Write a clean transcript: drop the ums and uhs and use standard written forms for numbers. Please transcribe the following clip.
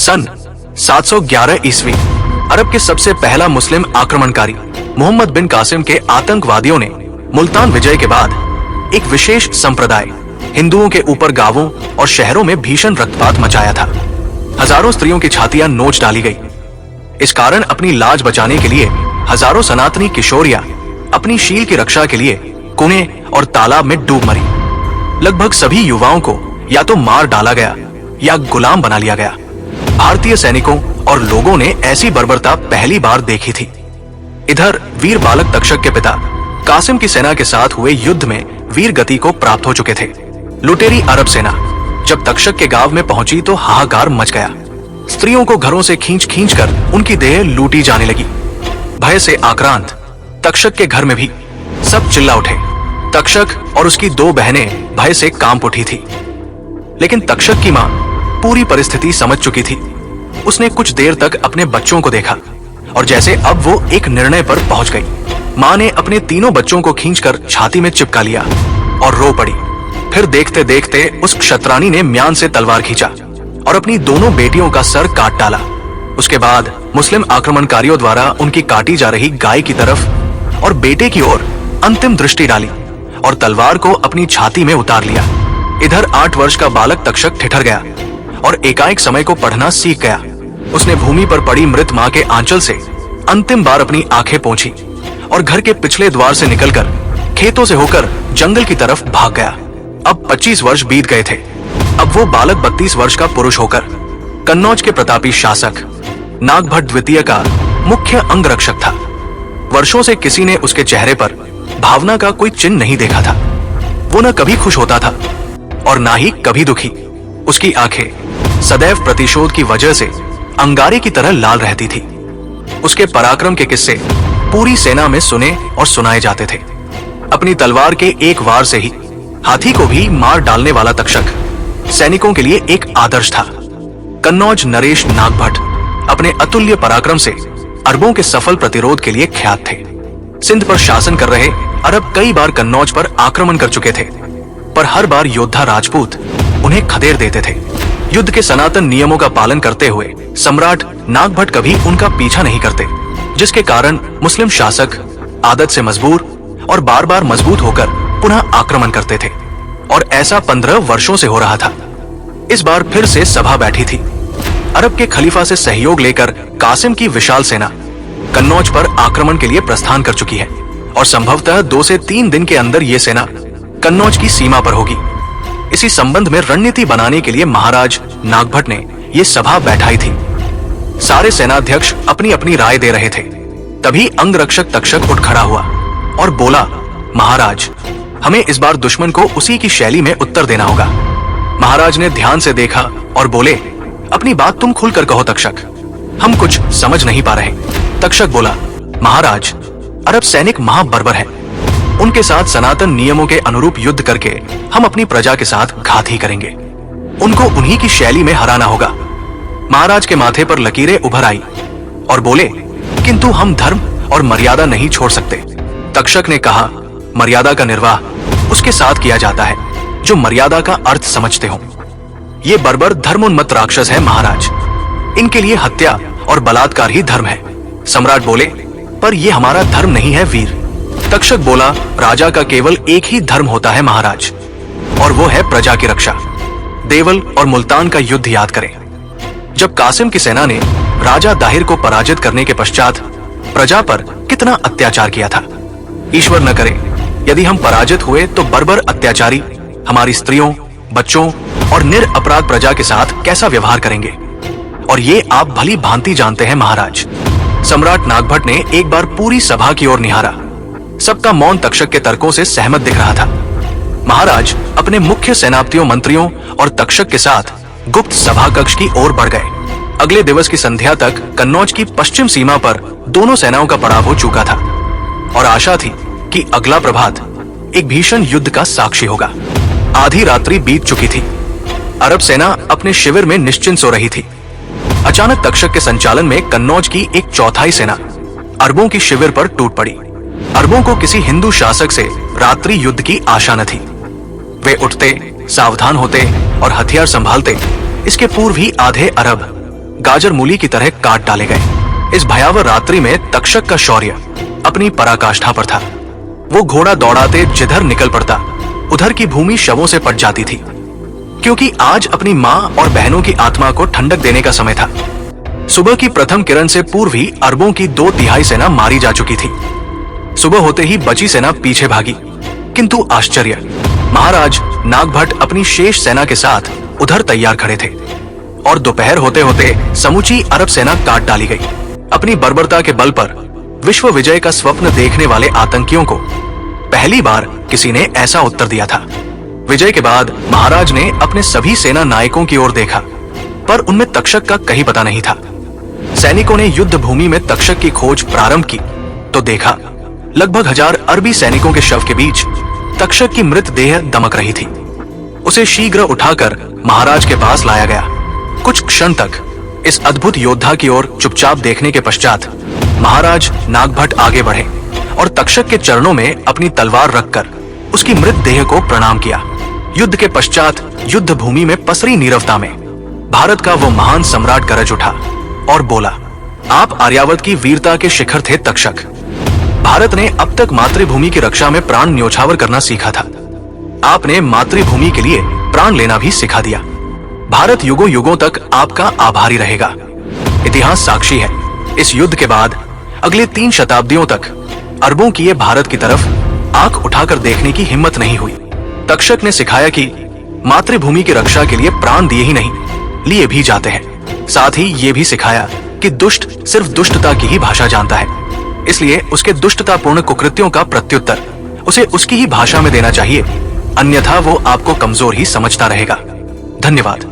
सन 711 ईस्वी अरब के सबसे पहला मुस्लिम आक्रमणकारी मोहम्मद बिन कासिम के आतंकवादियों ने मुल्तान विजय के बाद एक विशेष संप्रदाय हिंदुओं के ऊपर गांवों और शहरों में भीषण रक्तपात मचाया था। हजारों स्त्रियों की छातियां नोच डाली गई। इस कारण अपनी लाज बचाने के लिए हजारों सनातनी किशोरियां अपनी शील की रक्षा के लिए कुएं और तालाब में डूब मरी। लगभग सभी युवाओं को या तो मार डाला गया या गुलाम बना लिया गया। भारतीय सैनिकों और लोगों ने ऐसी बर्बरता पहली बार देखी थी। इधर वीर बालक तक्षक के पिता कासिम की सेना के साथ हुए युद्ध में वीर गति को प्राप्त हो चुके थे। लुटेरी अरब सेना जब तक्षक के गांव में पहुंची तो हाहाकार मच गया। स्त्रियों को घरों से खींच खींच कर उनकी देह लूटी जाने लगी। भय से आक्रांत तक्षक के घर में भी सब चिल्ला उठे। तक्षक और उसकी 2 बहनें भय से कांप उठी थी। लेकिन तक्षक की मां पूरी परिस्थिति समझ चुकी थी। उसने कुछ देर तक अपने बच्चों को देखा और जैसे अब वो एक निर्णय पर पहुंच गई। मां ने अपने तीनों बच्चों को खींचकर छाती में चिपका लिया और रो पड़ी। फिर देखते देखते उस क्षत्राणी ने म्यान से तलवार खींचा और अपनी दोनों बेटियों का सर काट डाला। उसके बाद मुस्लिम आक्रमणकारियों द्वारा उनकी काटी जा रही गाय की तरफ और बेटे की ओर अंतिम दृष्टि डाली और तलवार को अपनी छाती में उतार लिया। इधर 8 वर्ष का बालक तक्षक ठिठर गया और एकाएक समय को पढ़ना सीख गया। उसने भूमि पर पड़ी मृत मां के आंचल से अंतिम बार अपनी आंखें पोंछी और घर के पिछले द्वार से निकलकर खेतों से होकर जंगल की तरफ भाग गया। अब 25 वर्ष बीत गए थे। अब वो बालक 32 वर्ष का पुरुष होकर कन्नौज के प्रतापी शासक नागभट्ट द्वितीय का मुख्य अंगरक्षक था। वर्षों से किसी ने उसके चेहरे पर भावना का कोई चिन्ह नहीं देखा था। वो न कभी खुश होता था और ना ही कभी दुखी। उसकी आंखें सदैव प्रतिशोध की वजह से अंगारे की तरह लाल रहती थी। उसके पराक्रम के किस्से पूरी सेना में सुने और सुनाए जाते थे। अपनी तलवार के एक वार से ही हाथी को भी मार डालने वाला तक्षक सैनिकों के लिए एक आदर्श था। कन्नौज नरेश नागभट्ट अपने अतुल्य पराक्रम से अरबों के सफल प्रतिरोध के लिए ख्यात थे। सिंध पर शासन कर रहे अरब कई बार कन्नौज पर आक्रमण कर चुके थे, पर हर बार योद्धा राजपूत उन्हें खदेड़ देते थे। युद्ध के सनातन नियमों का पालन करते हुए सम्राट नागभट्ट कभी उनका पीछा नहीं करते, जिसके कारण मुस्लिम शासक आदत से मजबूर और बार बार मजबूत होकर पुनः आक्रमण करते थे। और ऐसा 15 वर्षों से हो रहा था। इस बार फिर से सभा बैठी थी। अरब के खलीफा से सहयोग लेकर कासिम की विशाल सेना कन्नौज पर आक्रमण के लिए प्रस्थान कर चुकी है और संभवतः 2 से 3 दिन के अंदर ये सेना कन्नौज की सीमा पर होगी। इसी संबंध में रणनीति बनाने के लिए महाराज नागभट्ट ने ये सभा बैठाई थी। सारे सेनाध्यक्ष अपनी अपनी राय दे रहे थे। तभी अंगरक्षक तक्षक उठ खड़ा हुआ और बोला, महाराज, हमें इस बार दुश्मन को उसी की शैली में उत्तर देना होगा। महाराज ने ध्यान से देखा और बोले, अपनी बात तुम खुलकर कहो तक्षक, हम कुछ समझ नहीं पा रहे। तक्षक बोला, महाराज, अरब सैनिक महाबर्बर हैं। उनके साथ सनातन नियमों के अनुरूप युद्ध करके हम अपनी प्रजा के साथ घात ही करेंगे। उनको उन्हीं की शैली में हराना होगा। महाराज के माथे पर लकीरें उभर आई और बोले, किंतु हम धर्म और मर्यादा नहीं छोड़ सकते। तक्षक ने कहा, मर्यादा का निर्वाह उसके साथ किया जाता है जो मर्यादा का अर्थ समझते हो। ये बर्बर धर्मोन्मत्त राक्षस है महाराज। इनके लिए हत्या और बलात्कार ही धर्म है। सम्राट बोले, पर ये हमारा धर्म नहीं है वीर। तक्षक बोला, राजा का केवल एक ही धर्म होता है महाराज, और वो है प्रजा की रक्षा। देवल और मुल्तान का युद्ध याद करें। जब कासिम की सेना ने राजा दाहिर को पराजित करने के पश्चात प्रजा पर कितना अत्याचार किया था। ईश्वर न करे यदि हम पराजित हुए तो बर्बर अत्याचारी हमारी स्त्रियों, बच्चों और निरपराध प्रजा के साथ कैसा व्यवहार करेंगे, और ये आप भली भांति जानते हैं महाराज। सम्राट नागभट्ट ने एक बार पूरी सभा की ओर निहारा। सबका मौन तक्षक के तर्कों से सहमत दिख रहा था। महाराज अपने मुख्य सेनापतियों, मंत्रियों और तक्षक के साथ गुप्त सभा कक्ष की ओर बढ़ गए। अगले दिवस की संध्या तक कन्नौज की पश्चिम सीमा पर दोनों सेनाओं का पड़ाव हो चुका था और आशा थी कि अगला प्रभात एक भीषण युद्ध का साक्षी होगा। आधी रात्रि बीत चुकी थी। अरब सेना अपने शिविर में निश्चिंत सो रही थी। अचानक तक्षक के संचालन में कन्नौज की एक चौथाई सेना अरबों की शिविर पर टूट पड़ी। अरबों को किसी हिंदू शासक से रात्रि युद्ध की आशा न थी। वे उठते, सावधान होते और हथियार संभालते। इसके पूर्व ही आधे अरब गाजर मूली की तरह काट डाले गए। इस भयावह रात्रि में तक्षक का शौर्य अपनी पराकाष्ठा पर था। वो घोड़ा दौड़ाते जिधर निकल पड़ता, उधर की भूमि शवों से पट जाती थी, क्योंकि आज अपनी मां और बहनों की आत्मा को ठंडक देने का समय था। सुबह की प्रथम किरण से पूर्व ही अरबों की 2/3 सेना मारी जा चुकी थी। सुबह होते ही बची सेना पीछे भागी, किंतु आश्चर्य, महाराज नागभट्ट अपनी शेष सेना के साथ उधर तैयार खड़े थे और दोपहर होते होते समूची अरब सेना काट डाली गई। अपनी बर्बरता के बल पर विश्व विजय का स्वप्न देखने वाले आतंकियों को पहली बार किसी ने ऐसा उत्तर दिया था। विजय के बाद महाराज ने अपने सभी सेना नायकों की ओर देखा, पर उनमें तक्षक का कहीं पता नहीं था। सैनिकों ने युद्ध भूमि में तक्षक की खोज प्रारंभ की तो देखा लगभग 1000 अरबी सैनिकों के शव के बीच तक्षक की मृत देह दमक रही थी। उसे शीघ्र उठाकर महाराज के पास लाया गया। कुछ क्षण तक इस अद्भुत योद्धा की ओर चुपचाप देखने के पश्चात महाराज नागभट्ट आगे बढ़े और तक्षक के चरणों में अपनी तलवार रखकर उसकी मृत देह को प्रणाम किया। युद्ध के पश्चात युद्ध भूमि में पसरी नीरवता में भारत का वो महान सम्राट गरज उठा और बोला, आप आर्यावर्त की वीरता के शिखर थे तक्षक। भारत ने अब तक मातृभूमि की रक्षा में प्राण न्योछावर करना सीखा था। आपने मातृभूमि के लिए प्राण लेना भी सिखा दिया। भारत युगों युगों तक आपका आभारी रहेगा। इतिहास साक्षी है, इस युद्ध के बाद अगले 3 शताब्दियों तक अरबों की ये भारत की तरफ आंख उठाकर देखने की हिम्मत नहीं हुई। तक्षक ने सिखाया कि मातृभूमि की रक्षा के लिए प्राण दिए ही नहीं, लिए भी जाते हैं। साथ ही ये भी सिखाया कि दुष्ट सिर्फ दुष्टता की ही भाषा जानता है, इसलिए उसके दुष्टतापूर्ण कुकृत्यों का प्रत्युत्तर उसे उसकी ही भाषा में देना चाहिए, अन्यथा वो आपको कमजोर ही समझता रहेगा। धन्यवाद।